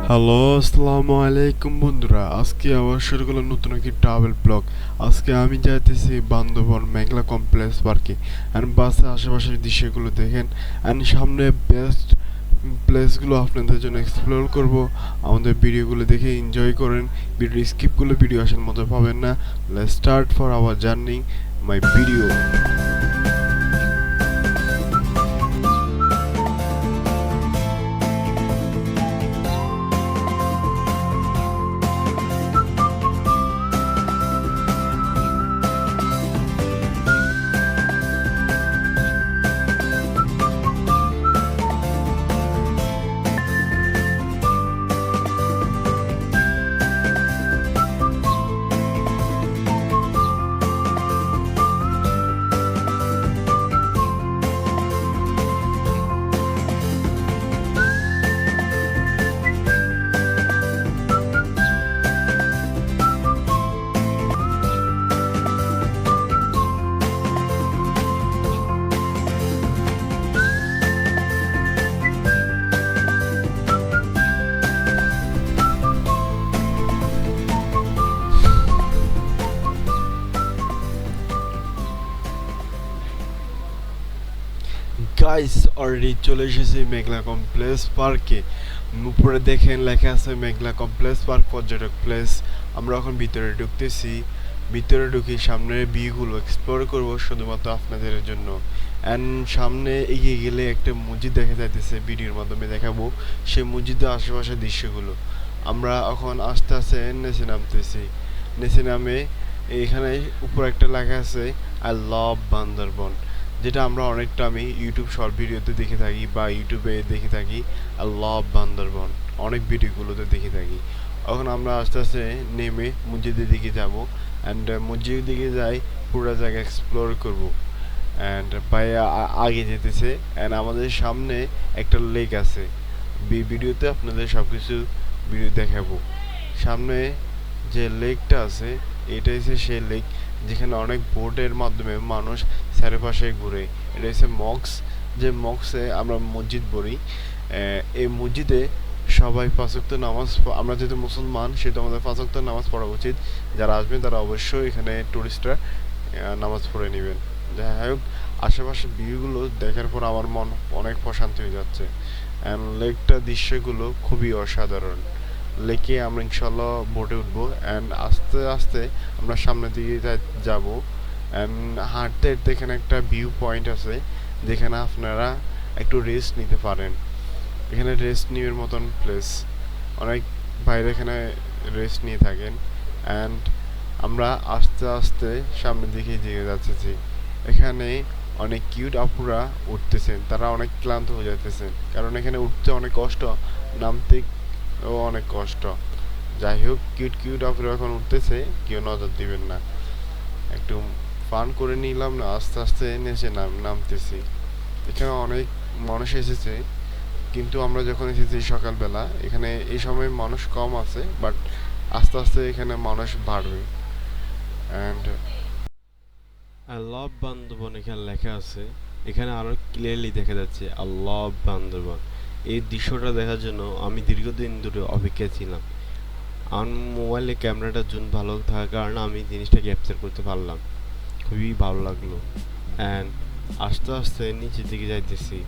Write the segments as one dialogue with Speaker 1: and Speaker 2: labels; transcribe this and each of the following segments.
Speaker 1: Hello, আসসালামু আলাইকুম বন্ধুরা। আজকে আবার শুরু করলাম নতুন একটি ট্রাভেল ব্লগ। আজকে আমি যাইতেছি বান্দরবন মেঘলা কমপ্লেক্স পার্কে। অ্যান্ড বাসে আশেপাশের দৃশ্যগুলো দেখেন, অ্যান্ড সামনে বেস্ট প্লেসগুলো আপনাদের জন্য এক্সপ্লোর করব। আমাদের ভিডিওগুলো দেখে এনজয় করেন, ভিডিও স্কিপগুলো ভিডিও আসার মতো পাবেন না। Let's start for our journey my video. Guys, already চলে এসেছি মেঘলা কমপ্লেক্স পার্কে। উপরে দেখেন লেখা আছে মেঘলা কমপ্লেক্স পার্ক পর্যটক প্লেস। আমরা এখন ভিতরে ঢুকতেছি। ভিতরে ঢুকে সামনের ভিউগুলো এক্সপ্লোর করব শুধুমাত্র আপনাদের জন্য। অ্যান্ড সামনে এগিয়ে গেলে একটা মসজিদ দেখা যাইতেছে, ভিডিওর মাধ্যমে দেখাবো সেই মসজিদের আশেপাশের দৃশ্যগুলো। আমরা এখন আস্তে আস্তে নিচে নামতেছি। নিচে নামে এখানে উপর একটা লেখা আছে আই লাভ বান্দরবন, যেটা আমরা অনেকটা আমি ইউটিউব শর্ট ভিডিওতে দেখে থাকি বা ইউটিউবে দেখে থাকি। আই লাভ বান্দরবন অনেক ভিডিওগুলোতে দেখে থাকি। এখন আমরা আস্তে আস্তে নেমে মসজিদের দিকে যাব, অ্যান্ড মসজিদের দিকে যাই, পুরো জায়গা এক্সপ্লোর করব। অ্যান্ড ভাইয়া আগে যেতেছে, অ্যান্ড আমাদের সামনে একটা লেক আছে। ভিডিওতে আপনাদের সব কিছু ভিডিও দেখাবো। সামনে যে লেকটা আছে, এটা হচ্ছে সেই লেক যেখানে অনেক বোটের মাধ্যমে মানুষ চারিপাশে ঘুরে। এটা হচ্ছে মক্স, যে মক্সে আমরা মসজিদ পড়ি। এই মসজিদে সবাই পাঁচ ওয়াক্ত নামাজ, আমরা যেহেতু মুসলমান সেহেতু আমাদের পাঁচ ওয়াক্ত নামাজ পড়া উচিত। যারা আসবেন তারা অবশ্যই এখানে টুরিস্টরা নামাজ পড়ে নেবেন। যাই হোক, আশেপাশের ভিউগুলো দেখার পর আমার মন অনেক প্রশান্তি হয়ে যাচ্ছে। অ্যান্ড লেকটার দৃশ্যগুলো খুবই অসাধারণ। লেকে আমরা ইনশাল্লাহ বোটে উঠবো, অ্যান্ড আস্তে আস্তে আমরা সামনের দিকে যাব। অ্যান্ড হাঁটতে হাঁটতে এখানে একটা ভিউ পয়েন্ট আছে যেখানে আপনারা একটু রেস্ট নিতে পারেন। এখানে রেস্ট নেওয়ার মতন প্লেস, অনেক বাইরে এখানে রেস্ট নিয়ে থাকেন। অ্যান্ড আমরা আস্তে আস্তে সামনের দিকে এগিয়ে যাচ্ছি। এখানে অনেক কিউট আপুরা উঠতেছেন, তারা অনেক ক্লান্ত হয়ে যাইতেছেন, কারণ এখানে উঠতে অনেক কষ্ট, নামতে অনেক কষ্ট। যাই হোক, কিউট কিউট আপুরা এখন উঠতেছে, কেউ নজর দিবেন না। একটু ফান করে নিলাম না, আস্তে আস্তে নিচে নামতেছি। এখানে অনেক মানুষ এসেছে, কিন্তু আমরা যখন এসেছি সকালবেলা, এখানে এই সময় মানুষ কম আছে, বাট আস্তে আস্তে এখানে মানুষ বাড়বে। অ্যান্ড আই লাভ বান্দরবন এখানে লেখা আছে, এখানে আরো ক্লিয়ারলি দেখা যাচ্ছে আই লাভ বান্দরবন। এই দৃশ্যটা দেখার জন্য আমি দীর্ঘদিন ধরে অপেক্ষায় ছিলাম। আমার মোবাইলে ক্যামেরাটা জুম ভালো থাকার কারণে আমি জিনিসটা ক্যাপচার করতে পারলাম। খুবই ভালো লাগলো। অ্যান্ড আস্তে আস্তে নিচের দিকে যাইতেছি।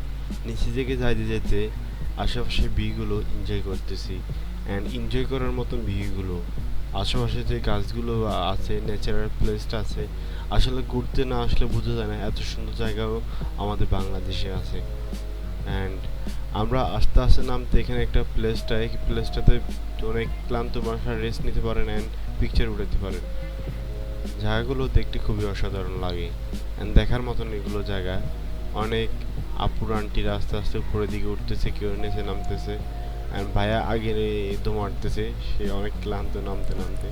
Speaker 1: নিচে দিকে যাইতে যেতে আশেপাশের ভিউগুলো এনজয় করতেছি। অ্যান্ড এনজয় করার মতন ভিউগুলো, আশেপাশে যে গাছগুলো আছে, ন্যাচারাল প্লেসটা আছে, আসলে ঘুরতে না আসলে বোঝা যায় না এত সুন্দর জায়গাও আমাদের বাংলাদেশে আছে। অ্যান্ড আমরা আস্তে আস্তে নামতে এখানে একটা প্লেসটাতে অনেক ক্লান্ত মানুষরা রেস্ট নিতে পারেন অ্যান্ড পিকচার উঠাতে পারেন। জায়গাগুলো দেখতে খুবই অসাধারণ লাগে, অ্যান্ড দেখার মতন এগুলো জায়গা। অনেক আপুর আন্টিরা আস্তে আস্তে উপরের দিকে উঠতেছে, কেউ নিচে নামতেছে, অ্যান্ড ভাইয়া আগে মারতেছে, সে অনেক ক্লান্ত নামতে নামতে,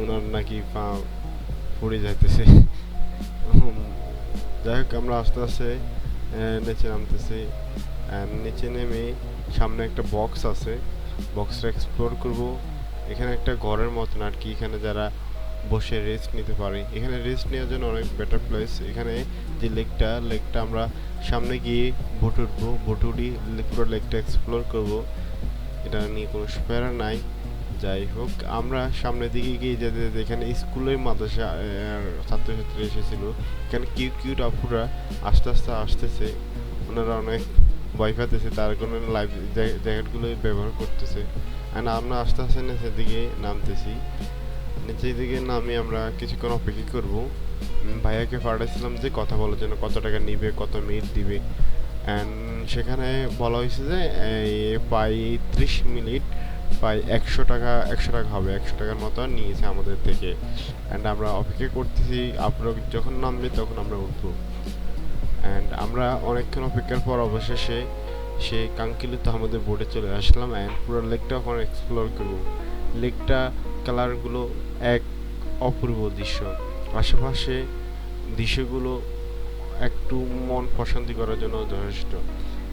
Speaker 1: ওনার নাকি পা পড়ে যাইতেছে। যাই হোক, আমরা আস্তে আস্তে নিচে নামতেছি। নিচে নেমে সামনে একটা বক্স আছে, বক্সটা এক্সপ্লোর করব। এখানে একটা ঘরের মতন আর কি, এখানে যারা বসে রেস্ট নিতে পারে, এখানে রেস্ট নেওয়ার জন্য অনেক বেটার প্লেস। এখানে যে লেকটা আমরা সামনে গিয়ে বোট উঠবো, বোট উঠি পুরো লেকটা এক্সপ্লোর করব।
Speaker 2: এটা নিয়ে কোনো প্যারা নাই। যাই হোক, আমরা সামনের দিকে গিয়ে যেতে যেতে এখানে স্কুলের মাদ্রাসা ছাত্রছাত্রী এসেছিল। এখানে কিউট কিউট আপুরা আস্তে আস্তে আসতেছে, ওনারা অনেক ভয় পাইতেছে, তার কোনো লাইফ জ্যাকেটগুলো ব্যবহার করতেছে। অ্যান্ড আমরা আস্তে আস্তে নিচের দিকে নামতেছি। নিচের দিকে নামে আমরা কিছুক্ষণ অপেক্ষা করব। ভাইয়াকে পাঠাইছিলাম যে কথা বলার জন্য, কত টাকা নিবে, কত মিনিট দিবে। অ্যান্ড সেখানে বলা হয়েছে যে প্রায় 30 মিনিট প্রায় 100 টাকা, 100 টাকা হবে, 100 টাকার মতো নিয়েছে আমাদের থেকে। অ্যান্ড আমরা অপেক্ষা করতেছি, আপনারা যখন নামবে তখন আমরা উঠবো। অ্যান্ড আমরা অনেকক্ষণ অপেক্ষার পর অবশেষে সে কাঙ্ক্ষিত আমাদের বোটে চলে আসলাম। অ্যান্ড পুরো লেকটা ওখানে এক্সপ্লোর করব। লেকটা কালারগুলো এক অপূর্ব দৃশ্য, আশেপাশে দৃশ্যগুলো একটু মন প্রশান্তি করার জন্য যথেষ্ট।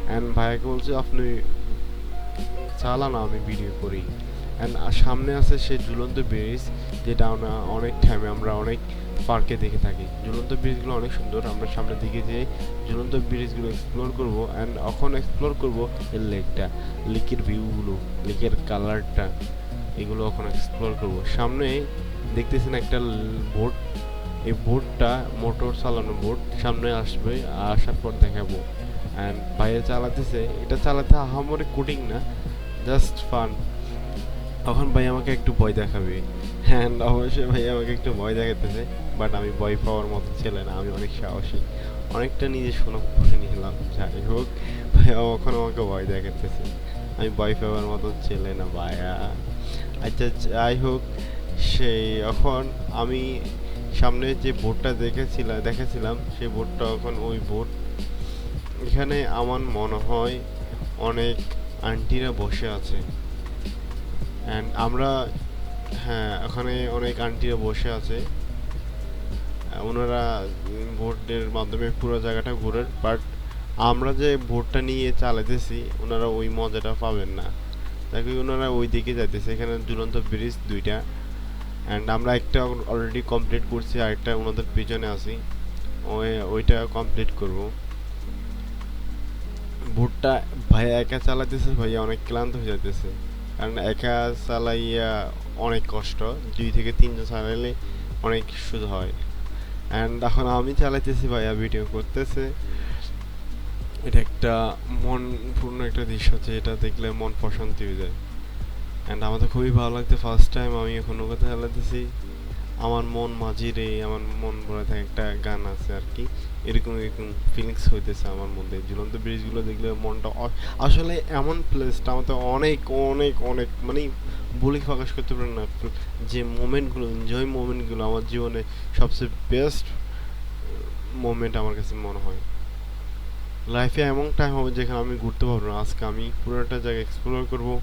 Speaker 2: অ্যান্ড ভাইয়াকে বলছে আপনি চালান, আমি ভিডিও করি। অ্যান্ড সামনে আছে সেই ঝুলন্ত ব্রিজ, যেটা আমরা অনেক টাইমে আমরা অনেক পার্কে দেখে থাকি। ঝুলন্ত ব্রিজগুলো অনেক সুন্দর, আমরা সামনের দিকে যেয়ে ঝুলন্ত ব্রিজগুলো এক্সপ্লোর করব। অ্যান্ড এখন এক্সপ্লোর করব এই লেকটা, লেকের ভিউগুলো, লেকের কালারটা, এগুলো এখন এক্সপ্লোর করব। সামনে দেখতেছেন একটা বোট, এই বোটটা মোটর চালানো বোট, সামনে আসবে, আসার পর দেখাবো। অ্যান্ড ভাইয়া চালাতেছে, এটা চালাতে আহামরি কোডিং না, জাস্ট ফান। তখন ভাই আমাকে একটু ভয় দেখাবে, হ্যাঁ অবশ্যই ভাই আমাকে একটু ভয় দেখাতেছে, বাট আমি ভয় পাওয়ার মতো ছেলে না, আমি অনেক সাহসী, অনেকটা নিজে শোনা করে নিলাম। যাই হোক, ভাই এখন আমাকে ভয় দেখাতেছে, আমি ভয় পাওয়ার মতো ছেলে না ভাইয়া। আচ্ছা যাই হোক, সেই এখন আমি সামনে যে বোটটা দেখেছিলাম সেই বোটটা এখন ওই বোট। এখানে আমার মনে হয় অনেক আন্টিরা বসে আছে। অ্যান্ড আমরা, হ্যাঁ ওখানে অনেক আন্টিরা বসে আছে, ওনারা বোটের মাধ্যমে পুরো জায়গাটা ঘুরে। বাট আমরা যে বোটটা নিয়ে চালাতেছি ওনারা ওই মজাটা পাবেন না, দেখি ওনারা ওই দিকে যাইতেছে। এখানে ঝুলন্ত ব্রিজ দুইটা, অ্যান্ড আমরা একটা অলরেডি কমপ্লিট করছি, আরেকটা ওনাদের পিছনে আছি, ওইটা কমপ্লিট করব। বোটটা ভাইয়া একা চালাতেছে, ভাইয়া অনেক ক্লান্ত হয়ে যাইতেছে, কারণ একা চালাইয়া অনেক কষ্ট, 2 থেকে 3 জন চালাইলে অনেক সুদ হয়। অ্যান্ড এখন আমি চালাইতেছি, ভাইয়া ভিডিও করতেছে। এটা একটা মনপূর্ণ একটা দৃশ্য হচ্ছে, এটা দেখলে মন প্রশান্তি হয়ে যায়। অ্যান্ড আমাদের খুবই ভালো লাগছে, ফার্স্ট টাইম আমি এখন নৌকা চালাতেছি। আমার মন মাঝি রে, আমার মন ভরে থাকে, একটা গান আছে আর কি, এরকম এরকম ফিলিংস হইতেছে আমার মধ্যে। ঝুলন্ত ব্রিজগুলো দেখলে মনটা আসলে এমন প্লেসটা আমাদের অনেক অনেক অনেক মানে বলে প্রকাশ করতে পারে না। যে মোমেন্টগুলো, এনজয় মোমেন্টগুলো আমার জীবনে সবচেয়ে বেস্ট মোমেন্ট আমার কাছে মনে হয়। লাইফে এমন টাইম হবে যেখানে আমি ঘুরতে পারবো না, আজকে আমি পুরোটা জায়গা এক্সপ্লোর করবো।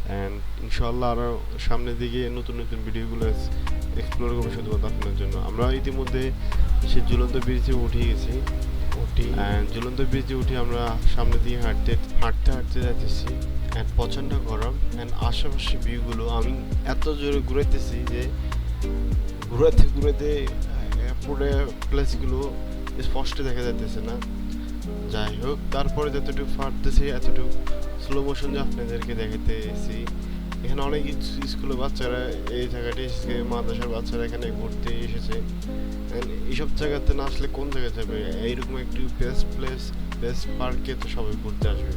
Speaker 2: অ্যান্ড ইনশাল্লাহ আরও সামনের দিকে নতুন নতুন ভিডিওগুলো এক্সপ্লোর করবো শুধুমাত্র আপনার জন্য। আমরা ইতিমধ্যে সে ঝুলন্ত ব্রিজে উঠে গেছি, ঝুলন্ত ব্রিজে উঠে আমরা সামনের দিকে হাঁটতে হাঁটতে হাঁটতে যাচ্ছি। অ্যান্ড প্রচণ্ড গরম, অ্যান্ড আশেপাশে ভিউগুলো আমি এত জোরে ঘুরাইতেছি যে ঘুরাতে ঘুরাতে পুরো প্লেসগুলো স্পষ্ট দেখা যাইতেছে না। যাই হোক, তারপরে যতটুকু পারতেছি এতটুকু স্লো মোশন আপনাদেরকে দেখাতেছি। এখানে অনেক স্কুলের বাচ্চারা এই জায়গাটি এসেছে, মাদ্রাসার বাচ্চারা এখানে ঘুরতে এসেছে। এইসব জায়গাতে না আসলে কোন জায়গায় যাবে? এইরকম একটি বেস্ট প্লেস, বেস্ট পার্কে তো সবাই ঘুরতে আসবে।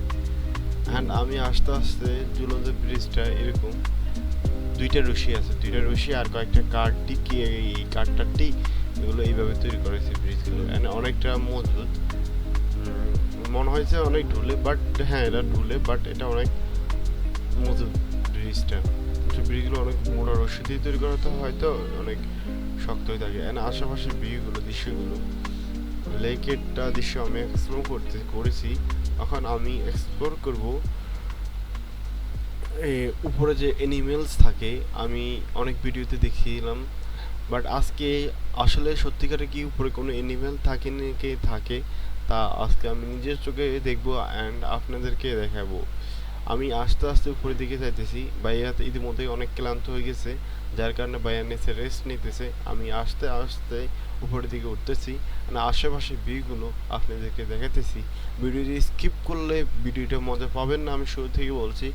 Speaker 2: অ্যান্ড আমি আস্তে আস্তে ঝুলন্ত ব্রিজটা এরকম 2টা রশি আছে, 2টা রশি আর কয়েকটা কাঠটি, কি এই কাঠটাটি এগুলো এইভাবে তৈরি করেছে ব্রিজগুলো। অ্যান্ড অনেকটা মজবুত, মনে হয়েছে অনেক ঢুলে, বাট হ্যাঁ এটা ঢুলে, বাট এটা অনেক মজবুত ব্রিজটা। ব্রিজগুলো অনেক মোটা রশি দিয়ে তৈরি করা, তো হয়তো অনেক শক্ত হয়ে থাকে। অ্যান্ড আশেপাশে ভিউগুলো, দৃশ্যগুলো, লেকেরটা দৃশ্য আমি এক্সপ্লোর করেছি। এখন আমি এক্সপ্লোর করব উপরে যে অ্যানিমেলস থাকে, আমি অনেক ভিডিওতে দেখিলাম, বাট আজকে আসলে সত্যিকারে কি উপরে কোনো অ্যানিমেল থাকে নাকি থাকে তা আজকে আমি নিজের চোখে দেখবো অ্যান্ড আপনাদেরকে দেখাবো। আমি আস্তে আস্তে উপরের দিকে যাইতেছি। ভাইয়া ইতিমধ্যেই অনেক ক্লান্ত হয়ে গেছে, যার কারণে ভাইয়া নিচে রেস্ট নিতেছে। আমি আস্তে আস্তে উপরের দিকে উঠতেছি, মানে আশেপাশে ভিউগুলো আপনাদেরকে দেখাতেছি। ভিডিওটি স্কিপ করলে ভিডিওটা মজা পাবেন না, আমি শুরু থেকে বলছি।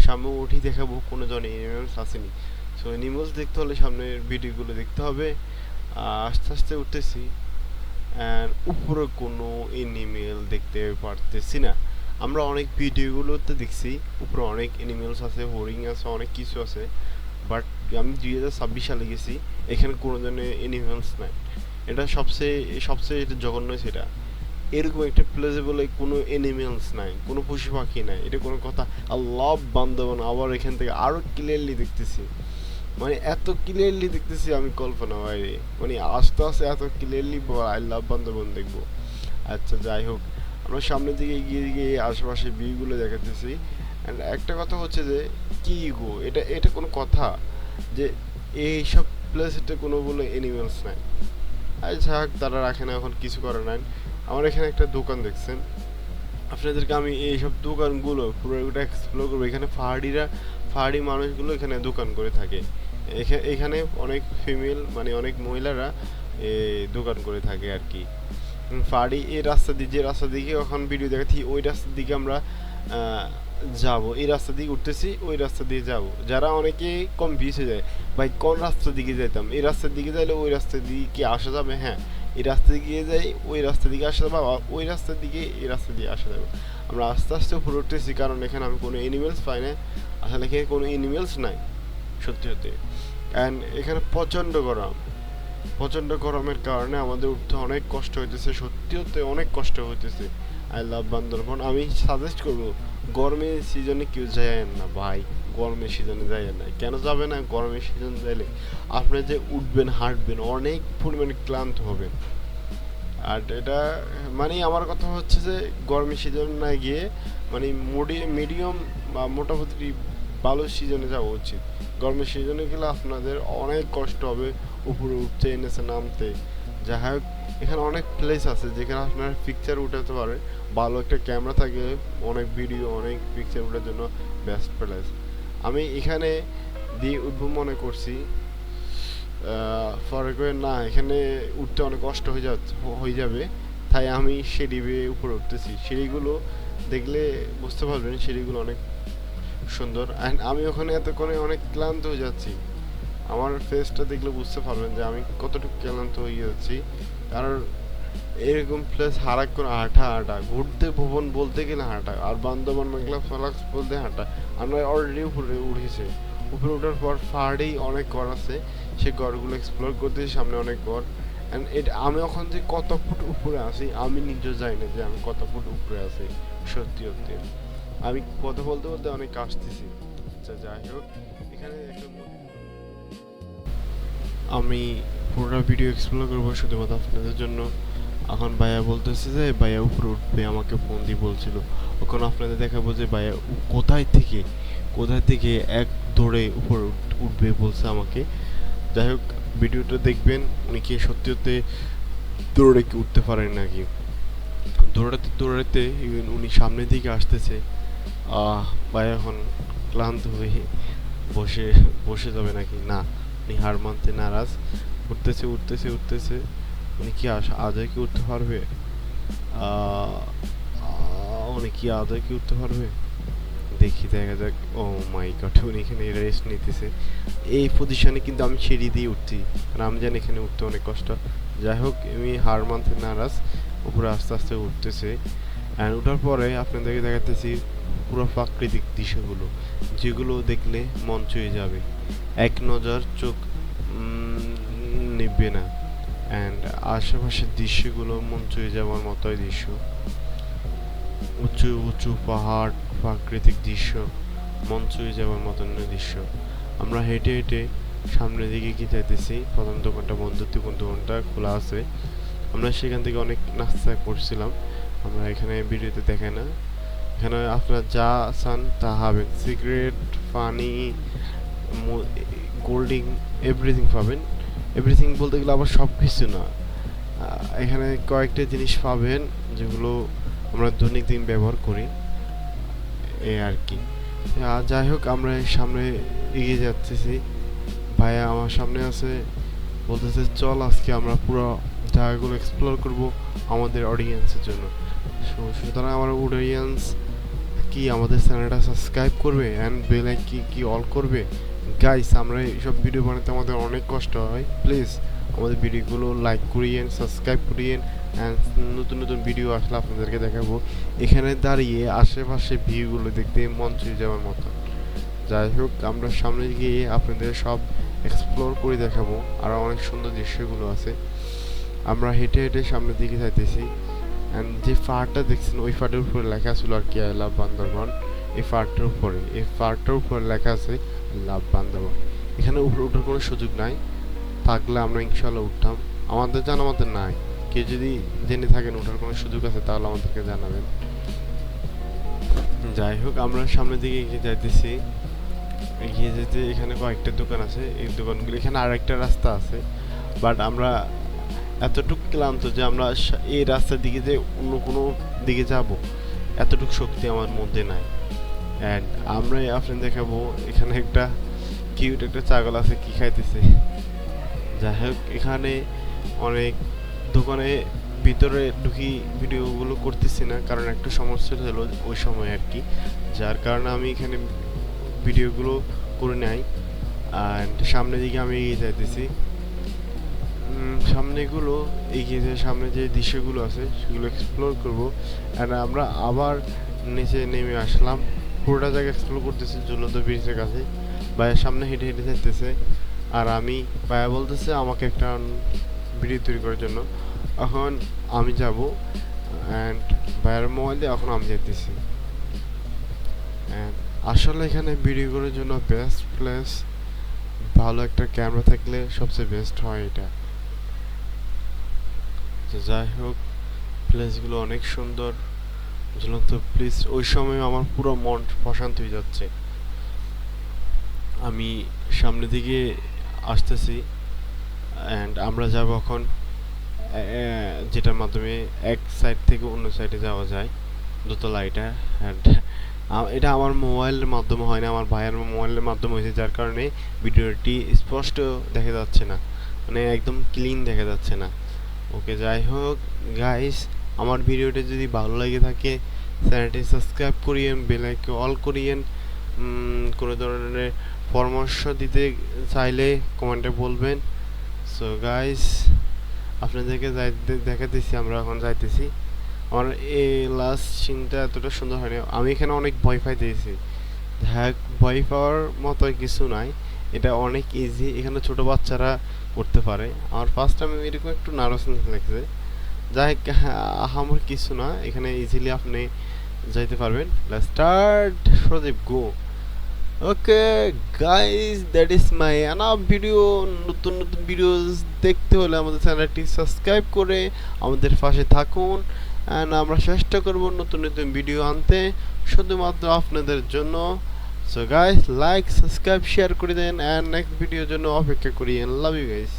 Speaker 2: সামনে উঠি দেখাবো কোনো ধরনের এনিমেলস আসেনি। সো এনিমেলস দেখতে হলে সামনের ভিডিওগুলো দেখতে হবে। আস্তে আস্তে উঠতেছি, অ্যান্ড উপরে কোনো এনিমেল দেখতে পারতেছি না। আমরা অনেক ভিডিওগুলোতে দেখছি উপরে অনেক এনিমেলস আছে, হরিণ আছে, অনেক কিছু আছে, বাট আমি 2026 সালে গেছি, এখানে কোনো ধরনের এনিমেলস নাই। এটা সবচেয়ে সবচেয়ে এটা জঘন্য সেটা। এরকম একটা প্লেসে বলে কোনো এনিমেলস নাই, কোনো পশু পাখি নাই, এটা কোনো কথা? আল্লাহ বান্দরবান আবার এখান থেকে আরো ক্লিয়ারলি দেখতেছি, মানে এত ক্লিয়ারলি দেখতেছি আমি কল্পনা বাইরে, মানে আস্তে আস্তে এত ক্লিয়ারলি আই লাভ বান্দরবন দেখবো। আচ্ছা যাই হোক, আমরা সামনের দিকে এগিয়ে গিয়ে আশেপাশে ভিউগুলো দেখাতেছি। অ্যান্ড একটা কথা হচ্ছে যে কি গো, এটা এটা কোনো কথা যে এইসব প্লেসেতে কোনো বলে এনিমেলস নাই? আচ্ছা তারা রাখে না, এখন কিছু করে নাই। আমার এখানে একটা দোকান দেখছেন, আপনাদেরকে আমি এইসব দোকানগুলো পুরো এক্সপ্লোর করবো। এখানে পাহাড়ি মানুষগুলো এখানে দোকান করে থাকে। এখানে অনেক ফিমেল, মানে অনেক মহিলারা দোকান করে থাকে আর কি। পাহাড়ি এই রাস্তা দিয়ে, যে রাস্তা দিকে এখন ভিডিও দেখাচ্ছি, ওই রাস্তার দিকে আমরা যাব। এই রাস্তা দিয়ে উঠতেছি, ওই রাস্তা দিয়ে যাব। যারা অনেকে কনফিউজ হয়ে যায়, ভাই কোন রাস্তার দিকে যেতাম, এই রাস্তার দিকে যাইলে ওই রাস্তার দিকে কি আসা যাবে? হ্যাঁ, এই রাস্তা দিকে যাই, ওই রাস্তা দিকে আসা যাবে, ওই রাস্তার দিকে এই রাস্তা দিয়ে আসা যাবে। আমরা আস্তে আস্তে উপরে উঠতেছি, কারণ এখানে আমি কোনো এনিমেলস পাই না। আসলে এখানে কোনো এনিমেলস নাই সত্যি সত্যি। অ্যান্ড এখানে প্রচণ্ড গরমের কারণে আমাদের উঠতে অনেক কষ্ট হইতেছে, সত্যি সত্যি অনেক কষ্ট হইতেছে। I love Bandarban. আমি সাজেস্ট করবো গরমের সিজনে কেউ যায় না ভাই, গরমের সিজনে যায় না। কেন যাবে না? গরমের সিজন যাইলে আপনি যে উঠবেন, হাঁটবেন, অনেক পরিমাণে ক্লান্ত হবেন। আর এটা মানে আমার কথা হচ্ছে যে গরমের সিজন না গিয়ে মানে মিডিয়াম বা মোটামুটি ভালো সিজনে যাওয়া উচিত। গরমের সিজনে গেলে আপনাদের অনেক কষ্ট হবে উপরে উঠতে, এনেছে নামতে। যাই হোক, এখানে অনেক প্লেস আছে যেখানে আপনার পিকচার উঠাতে পারেন, ভালো একটা ক্যামেরা থাকে, অনেক ভিডিও, অনেক পিকচার ওঠার জন্য বেস্ট প্লেস। আমি এখানে দিয়ে উঠবো মনে করছি, পরে করে না, এখানে উঠতে অনেক কষ্ট হয়ে যাবে, তাই আমি সিঁড়ি বেয়ে উপরে উঠতেছি। সিঁড়িগুলো দেখলে বুঝতে পারবেন সিঁড়িগুলো অনেক সুন্দর। অ্যান্ড আমি ওখানে এতক্ষণে অনেক ক্লান্ত হয়ে যাচ্ছি, আমার ফেসটা দেখলে বুঝতে পারবেন যে আমি কতটুকু ক্লান্ত হয়ে যাচ্ছি। কারণ এরকম প্লেস হারাক করে হাঁটা ঘুরতে ভবন বলতে গেলে হাঁটা, আর বান্দরবান মেঘলা ফলাক্স বলতে হাঁটা। আমরা অলরেডি উপরে উঠেছি, উপরে ওঠার পর পাহাড়েই অনেক ঘর আছে, সেই ঘরগুলো এক্সপ্লোর করতেছি, সামনে অনেক ঘর। অ্যান্ড এটা আমি এখন যে কত ফুট উপরে আছি আমি নিজেও জানি না যে আমি কত ফুট উপরে আছি সত্যি সত্যি। আমি কথা বলতে বলতে অনেক আসতেছি। আচ্ছা যাই হোক, এখানে একটা আমি পুরো ভিডিও এক্সপ্লোর করবো শুধুমাত্র আপনাদের জন্য। এখন ভাইয়া বলতেছে যে ভাইয়া উপরে উঠবে, আমাকে ফোন দিয়ে বলছিল। এখন আপনাদের দেখাবো যে ভাইয়া কোথায় থেকে এক দৌড়ে উপরে উঠবে বলছে আমাকে। যাই হোক, ভিডিওটা দেখবেন, উনি কি সত্যি সত্যি দৌড়ে কি উঠতে পারেন নাকি। দৌড়াতে উনি সামনের দিকে আসতেছে। ভাইয়া এখন ক্লান্ত হয়ে বসে বসে যাবে নাকি? না, উনি হার মানতে নারাজ। উঠতেছে। উনি কি আদৌ কি উঠতে পারবে? উনি কি আদৌ কি উঠতে পারবে? দেখা যাক। ও মাই গড, উনি এখানে রেস্ট নিতেছে। এই পজিশনে কিন্তু আমি সিঁড়ি দিয়ে উঠছি, কারণ আমি জানি এখানে উঠতে অনেক কষ্ট। যাই হোক, আমি হার মানতে নারাজ, উপরে আস্তে আস্তে উঠতেছে। অ্যান্ড ওঠার পরে আপনাদেরকে দেখাতেছি পুরো প্রাকৃতিক দৃশ্যগুলো, যেগুলো দেখলে মন ছুঁয়ে যাবে, এক নজর চোখ নিবে না। অ্যান্ড আশেপাশের দৃশ্যগুলো মন ছুঁয়ে যাওয়ার মতোই দৃশ্য, উঁচু উঁচু পাহাড়, প্রাকৃতিক দৃশ্য, মন ছুঁয়ে যাওয়ার মতন দৃশ্য। আমরা হেঁটে হেঁটে সামনের দিকে কি যাইতেছি, প্রথম দোকানটা বন্ধ, দোকানটা খোলা আছে। আমরা সেখান থেকে অনেক নাস্তা করছিলাম, আমরা এখানে ভিডিওতে দেখাই না। এখানে আপনারা যা চান তা পাবেন, সিগারেট, পানি, কোল্ড ড্রিঙ্ক, এভরিথিং পাবেন। এভরিথিং বলতে গেলে আবার সব কিছু না, এখানে কয়েকটা জিনিস পাবেন যেগুলো আমরা দৈনিক দিন ব্যবহার করি, এই আর কি। যাই হোক আমরা এই সামনে এগিয়ে যাচ্ছি। ভাইয়া আমার সামনে আছে, বলতেছে চল আজকে আমরা পুরো জায়গাগুলো এক্সপ্লোর করব আমাদের অডিয়েন্সের জন্য। সুতরাং আমার অডিয়েন্স কি আমাদের চ্যানেলটা সাবস্ক্রাইব করবে অ্যান্ড বেল আইকন কি অল করবে? গাইস, আমরা এইসব ভিডিও বানাতে আমাদের অনেক কষ্ট হয়, প্লিজ আমাদের ভিডিওগুলো লাইক করিয়েন, সাবস্ক্রাইব করিয়েন অ্যান্ড নতুন নতুন ভিডিও আসলে আপনাদেরকে দেখাবো। এখানে দাঁড়িয়ে আশেপাশে ভিউগুলো দেখতে মন ছুঁয়ে যাওয়ার মতো। যাই হোক আমরা সামনে গিয়ে আপনাদের সব এক্সপ্লোর করে দেখাবো, আর অনেক সুন্দর দৃশ্যগুলো আছে। আমরা হেঁটে হেঁটে সামনের দিকে যাইতেছি অ্যান্ড যে পাহাড়টা দেখছেন ওই পাহাড়ের উপরে লেখা ছিল আর কি আই লাভ বান্দরবান। এই পাহাড়টার উপরে লেখা আছে লাভ বান্দরবান। এখানে উপরে ওঠার কোনো সুযোগ নাই, থাকলে আমরা ইনশাল্লাহ উঠতাম। আমাদের জানা মতো নাই, কেউ যদি জেনে থাকেন ওঠার কোনো সুযোগ আছে তাহলে আমাদেরকে জানাবেন। যাই হোক আমরা সামনের দিকে এগিয়ে যাইতেছি। এগিয়ে যেতে এখানে কয়েকটা দোকান আছে, এই দোকানগুলো এখানে আর একটা রাস্তা আছে, বাট আমরা এতটুকু ক্লান্ত যে আমরা এই রাস্তার দিকে যে অন্য কোনো দিকে যাব এতটুকু শক্তি আমার মধ্যে নাই। অ্যান্ড আমরা আপনাদের দেখাবো এখানে একটা কিউট একটা ছাগল আছে কি খাইতেছে। যাই হোক এখানে অনেক দোকানে ভিতরে ঢুকি ভিডিওগুলো করতেছি না, কারণ একটা সমস্যা হলো ওই সময় আর কি, যার কারণে আমি এখানে ভিডিওগুলো করে নাই। অ্যান্ড সামনের দিকে আমি এগিয়ে যাইতেছি। সামনেগুলো এগিয়ে যে সামনে যে দৃশ্যগুলো আছে সেগুলো এক্সপ্লোর করবো। অ্যান্ড আমরা আবার নিচে নেমে আসলাম, পুরোটা জায়গা এক্সপ্লোর করতেছি ঝুলন্ত ব্রিজের কাছে। ভাইয়ের সামনে হেঁটে হেঁটে যাইতেছে আর আমি, ভাইয়া বলতেছে আমাকে একটা ভিডিও তৈরি করার জন্য। এখন আমি যাব অ্যান্ড ভাইয়ের মোবাইল দিয়ে এখন আমি যাইতেছি। অ্যান্ড আসলে এখানে ভিডিও করার জন্য বেস্ট প্লেস, ভালো একটা ক্যামেরা থাকলে সবচেয়ে বেস্ট হয় এটা। যাই হোক প্লেসগুলো অনেক সুন্দর, ঝুলন্ত প্লিজ ওই সময় আমার পুরো মন প্রশান্ত হয়ে যাচ্ছে। আমি সামনের দিকে আসতেছি অ্যান্ড আমরা যাব এখন যেটার মাধ্যমে এক সাইড থেকে অন্য সাইডে যাওয়া যায়, দোতলা এটা। অ্যান্ড এটা আমার মোবাইলের মাধ্যমে হয় না, আমার ভাইয়ের মোবাইলের মাধ্যমে হয়েছে, যার কারণে ভিডিওটি স্পষ্ট দেখা যাচ্ছে না, মানে একদম ক্লিন দেখা যাচ্ছে না। ওকে যাই হোক গাইস, আমার ভিডিওটা যদি ভালো লাগে থাকে চ্যানেলটি সাবস্ক্রাইব করিয়েন, বেল আইকন অল করিয়েন। কোনো ধরনের পরামর্শ দিতে চাইলে কমেন্টে বলবেন। সো গাইস আপনাদেরকে দেখাতেছি আমরা এখন যাইতেছি। আমার এই লাস্ট সিনটা এতটা সুন্দর হয়নি, আমি এখানে অনেক ভয় পাইতেছি। হ্যাঁ, ভয় পাওয়ার মতো কিছু নাই, এটা অনেক ইজি, এখানে ছোট বাচ্চারা করতে পারে। আমার ফার্স্ট টাইম এরকম একটু নার্ভাসনেস লাগছে। যাই হোক আমার কিছু না, এখানে ইজিলি আপনি যাইতে পারবেন। Let's start, Pradeep go. Okay guys, that is my অ্যানাফ ভিডিও। নতুন নতুন ভিডিওস দেখতে হলে আমাদের চ্যানেলটি সাবস্ক্রাইব করে আমাদের পাশে থাকুন। অ্যান্ড আমরা চেষ্টা করব নতুন নতুন ভিডিও আনতে শুধুমাত্র আপনাদের জন্য। So guys like subscribe share করে দেন অ্যান্ড নেক্সট ভিডিওর জন্য অপেক্ষা করি। Love you guys.